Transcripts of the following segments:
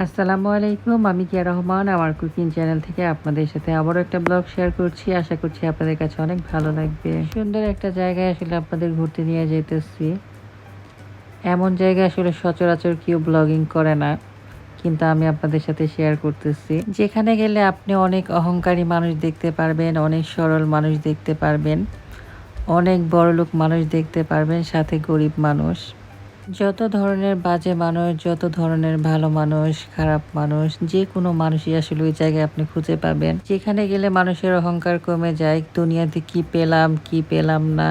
আসসালামু আলাইকুম। আমি কিয়া রহমান আমার কুকিং চ্যানেল থেকে আপনাদের সাথে আবারও একটা ব্লগ শেয়ার করছি। আশা করছি আপনাদের কাছে অনেক ভালো লাগবে। সুন্দর একটা জায়গায় আসলে আপনাদের ঘুরতে নিয়ে যেতেছি। এমন জায়গায় আসলে সচরাচর কেউ ব্লগিং করে না, কিন্তু আমি আপনাদের সাথে শেয়ার করতেছি। যেখানে গেলে আপনি অনেক অহংকারী মানুষ দেখতে পারবেন, অনেক সরল মানুষ দেখতে পারবেন, অনেক বড়লোক মানুষ দেখতে পারবেন, সাথে গরিব মানুষ। যত ধরনের বাজে মানুষ, যত ধরনের ভালো মানুষ, খারাপ মানুষ, যে কোনো মানুষই আসলে ওই জায়গায় আপনি খুঁজে পাবেন। যেখানে গেলে মানুষের অহংকার কমে যায়, দুনিয়াতে কি পেলাম কি পেলাম না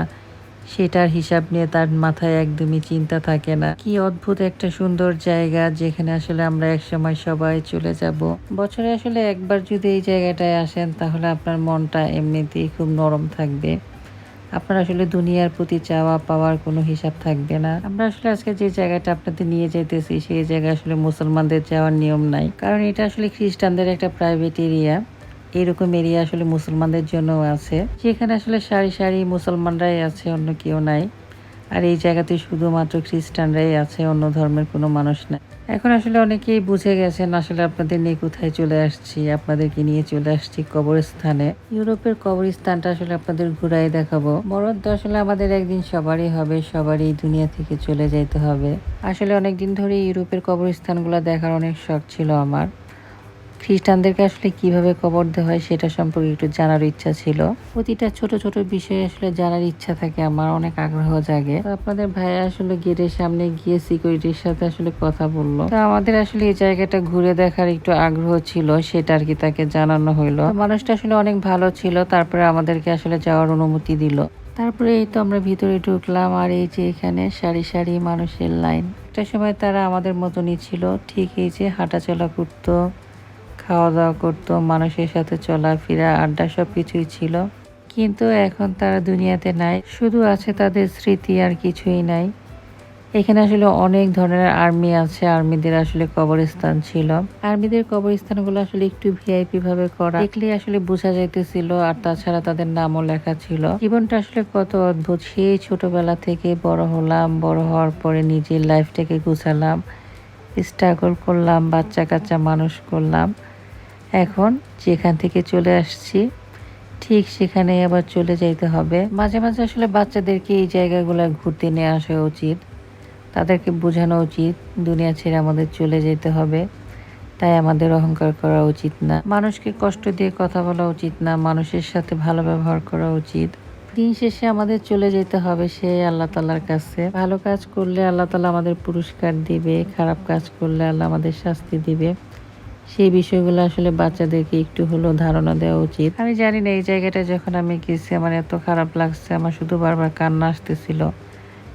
সেটার হিসাব নিয়ে তার মাথায় একদমই চিন্তা থাকে না। কি অদ্ভুত একটা সুন্দর জায়গা, যেখানে আসলে আমরা একসময় সবাই চলে যাব। বছরে আসলে একবার যদি এই জায়গাটায় আসেন, তাহলে আপনার মনটা এমনিতেই খুব নরম থাকবে। আপনার আসলে দুনিয়ার প্রতি চাওয়া পাওয়ার কোনো হিসাব থাকবে না। আমরা আসলে আজকে যে জায়গাটা আপনাদের নিয়ে যেতেছি, সেই জায়গায় আসলে মুসলমানদের যাওয়ার নিয়ম নাই, কারণ এটা আসলে খ্রিস্টানদের একটা প্রাইভেট এরিয়া। এরকম এরিয়া আসলে মুসলমানদের জন্যও আছে, যেখানে আসলে সারি সারি মুসলমানরাই আছে, অন্য কেউ নাই। আর এই জায়গাতে শুধুমাত্র খ্রিস্টানরাই আছে, অন্য ধর্মের কোনো মানুষ নাই। এখন আসলে অনেকেই বুঝে গেছেন আসলে আপনাদের নিয়ে কোথায় চলে আসছি। আপনাদেরকে নিয়ে চলে আসছি কবরস্থানে। ইউরোপের কবরস্থানটা আসলে আপনাদের ঘুরাই দেখাবো। মরণ তো আসলে আমাদের একদিন সবারই হবে, সবারই দুনিয়া থেকে চলে যেতে হবে। আসলে অনেকদিন ধরে ইউরোপের কবরস্থানগুলো দেখার অনেক শখ ছিল আমার। খ্রিস্টানদেরকে আসলে কিভাবে কবর দেওয়া হয় সেটা সম্পর্কে একটু জানার ইচ্ছা ছিল। প্রতিটা ছোট ছোট বিষয়ে আসলে জানার ইচ্ছা থাকে, আমার অনেক আগ্রহ জাগে। তো আপনাদের ভাইয়া আসলে গেটের সামনে গিয়ে সিকিউরিটির সাথে আসলে কথা বললো। তো আমাদের আসলে এই জায়গাটা ঘুরে দেখার একটু আগ্রহ ছিল, সেটা আর কি তাকে জানানো হইলো। মানুষটা আসলে অনেক ভালো ছিল, তারপরে আমাদেরকে আসলে যাওয়ার অনুমতি দিল। তারপরে এই তো আমরা ভিতরে ঢুকলাম, আর এই যে এখানে সারি সারি মানুষের লাইন। একটা সময় তারা আমাদের মতনই ছিল, ঠিক এই যে হাঁটাচলা করতো, খাওয়া দাওয়া করতো, মানুষের সাথে চলাফেরা, আড্ডা সব কিছুই ছিল। কিন্তু এখন তারা দুনিয়াতে নাই, শুধু আছে তাদের স্মৃতি, আর কিছুই নাই। এখানে আসলে অনেক ধরনের আর্মি আছে, আর্মিদের আসলে কবরস্থান ছিল। আর্মিদের কবরস্থানগুলো আসলে একটু ভিআইপি ভাবে করা, দেখলেই আসলে বোঝা যাইতেছিল। আর তাছাড়া তাদের নামও লেখা ছিল। জীবনটা আসলে কত অদ্ভুত। সেই ছোটবেলা থেকে বড় হলাম, বড় হওয়ার পরে নিজের লাইফটাকে গুছালাম, স্ট্রাগল করলাম, বাচ্চা কাচ্চা মানুষ করলাম। এখন যেখান থেকে চলে আসছি, ঠিক সেখানে আবার চলে যাইতে হবে। মাঝে মাঝে আসলে বাচ্চাদেরকে এই জায়গাগুলো ঘুরতে নিয়ে আসা উচিত। তাদেরকে বোঝানো উচিত দুনিয়া ছেড়ে আমাদের চলে যেতে হবে, তাই আমাদের অহংকার করা উচিত না। মানুষকে কষ্ট দিয়ে কথা বলা উচিত না, মানুষের সাথে ভালো ব্যবহার করা উচিত। দিন শেষে আমাদের চলে যেতে হবে সেই আল্লাহ তাআলার কাছে। ভালো কাজ করলে আল্লাহ তাআলা আমাদের পুরস্কার দিবে, খারাপ কাজ করলে আল্লাহ আমাদের শাস্তি দিবে। সেই বিষয়গুলো আসলে বাচ্চাদেরকে একটু হলেও ধারণা দেওয়া উচিত। আমি জানি না এই জায়গাটা যখন আমি গেছি আমার এত খারাপ লাগছে, আমার শুধু বারবার কান্না আসতেছিল।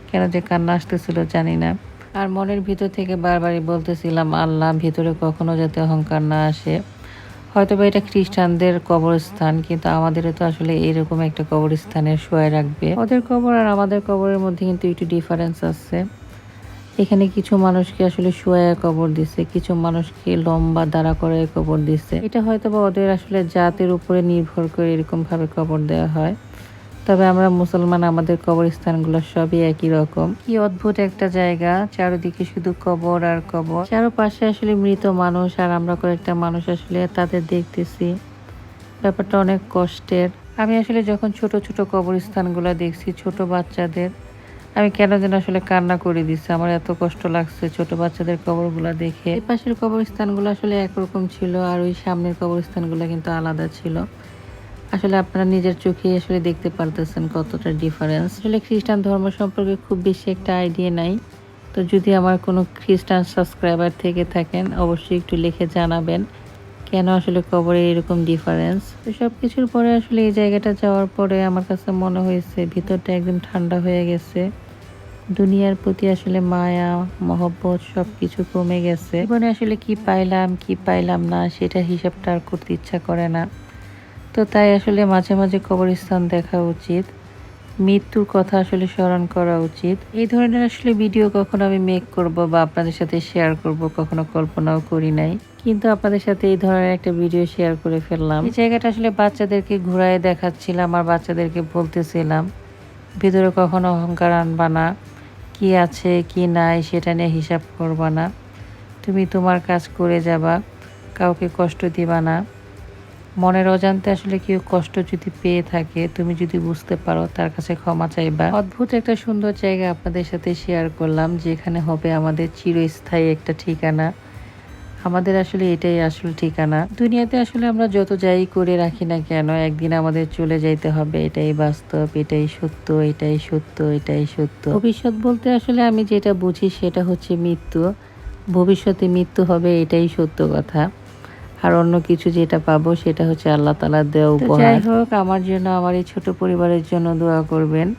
কেন যে কান্না আসতেছিল জানি না। আর মনের ভিতর থেকে বারবারই বলতেছিলাম, আল্লাহ, ভিতরে কখনো যাতে অহংকার না আসে। হয়তো বা এটা খ্রিস্টানদের কবরস্থান, কিন্তু আমাদেরও তো আসলে এরকম একটা কবরস্থানে শোয়াই রাখবে। ওদের কবর আর আমাদের কবরের মধ্যে কিন্তু একটু ডিফারেন্স আছে। এখানে কিছু মানুষকে আসলে শুয়ায় কবর দিছে, কিছু মানুষকে লম্বা দাঁড়া করে কবর দিছে। এটা হয়তো বা ওদের আসলে জাতের উপরে নির্ভর করে এরকম ভাবে কবর দেওয়া হয়। তবে আমরা মুসলমান, আমাদের কবরস্থানগুলো সবই একই রকম। কি অদ্ভুত একটা জায়গা, চারিদিকে শুধু কবর আর কবর, চারপাশে আসলে মৃত মানুষ, আর আমরা কয়েকটা মানুষ আসলে তাদের দেখতেছি। ব্যাপারটা অনেক কষ্টের। আমি আসলে যখন ছোট ছোট কবরস্থানগুলো দেখছি, ছোট বাচ্চাদের, আমি কেন যেন আসলে কান্না করে দিচ্ছে। আমার এত কষ্ট লাগছে ছোট বাচ্চাদের কবরগুলো দেখে। এই পাশের কবরস্থানগুলো আসলে একরকম ছিল, আর ওই সামনের কবরস্থানগুলো কিন্তু আলাদা ছিল। আসলে আপনারা নিজের চোখে আসলে দেখতে পারতেছেন কতটা ডিফারেন্স। আসলে খ্রিস্টান ধর্ম সম্পর্কে খুব বেশি একটা আইডিয়া নাই। তো যদি আমার কোনো খ্রিস্টান সাবস্ক্রাইবার থেকে থাকেন, অবশ্যই একটু লিখে জানাবেন কেন আসলে কবরে এরকম ডিফারেন্স। তো সব কিছুর পরে আসলে এই জায়গাটা যাওয়ার পরে আমার কাছে মনে হয়েছে ভিতরটা একদম ঠান্ডা হয়ে গেছে। দুনিয়ার প্রতি আসলে মায়া মহব্বত সবকিছু কমে গেছে। জীবনে আসলে কি পাইলাম কি পাইলাম না সেটা হিসাবটা আর করতে ইচ্ছা করে না। তো তাই আসলে মাঝে মাঝে কবরস্থান দেখা উচিত, মৃত্যুর কথা আসলে স্মরণ করা উচিত। এই ধরনের আসলে ভিডিও কখনো আমি মেক করব বা আপনাদের সাথে শেয়ার করব কখনো কল্পনাও করি নাই, কিন্তু আপনাদের সাথে এই ধরনের একটা ভিডিও শেয়ার করে ফেললাম। এই জায়গাটা আসলে বাচ্চাদেরকে ঘুরায় দেখাচ্ছিলাম, আর বাচ্চাদেরকে বলতেছিলাম ভিতরে কখনো অহংকার আনবা না, কি আছে কি নাই সেটা নিয়ে হিসাব করবা না। তুমি তোমার কাজ করে যাবা, কাউকে কষ্ট দিবা না। মনের অজান্তে আসলে কেউ কষ্ট যদি পেয়ে থাকে, তুমি যদি বুঝতে পারো, তার কাছে ক্ষমা চাইবা। অদ্ভুত একটা সুন্দর জায়গা আপনাদের সাথে শেয়ার করলাম, যেখানে হবে আমাদের চিরস্থায়ী একটা ঠিকানা। আমাদের আসলে এটাই আসল ঠিকানা। দুনিয়াতে আসলে আমরা যত যাই করে রাখি না কেন, একদিন আমাদের চলে যাইতে হবে। এটাই বাস্তব, এটাই সত্য, এটাই সত্য, এটাই সত্য। ভবিষ্যৎ বলতে আসলে আমি যেটা বুঝি সেটা হচ্ছে মৃত্যু। ভবিষ্যতে মৃত্যু হবে, এটাই সত্য কথা। আর অন্য কিছু যেটা পাবো সেটা হচ্ছে আল্লাহ তাআলার দেওয়া উপহার। যাই হোক, আমার জন্য, আমার এই ছোট পরিবারের জন্য দোয়া করবেন।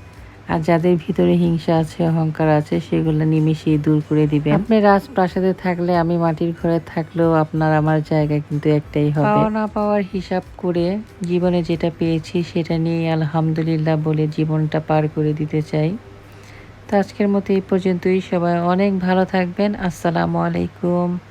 আর যাদের ভিতরে হিংসা আছে, অহংকার আছে, সেগুলো নিমিশেই দূর করে দিবেন। আপনি রাজপ্রাসাদে থাকলে, আমি মাটির ঘরে থাকলেও আপনার আমার জায়গা কিন্তু একটাই হবে। পাওয়া না পাওয়ার হিসাব করে জীবনে যেটা পেয়েছি সেটা নিয়ে আলহামদুলিল্লাহ বলে জীবনটা পার করে দিতে চাই। তো আজকের মতো এই পর্যন্তই। সবাই অনেক ভালো থাকবেন। আসসালামু আলাইকুম।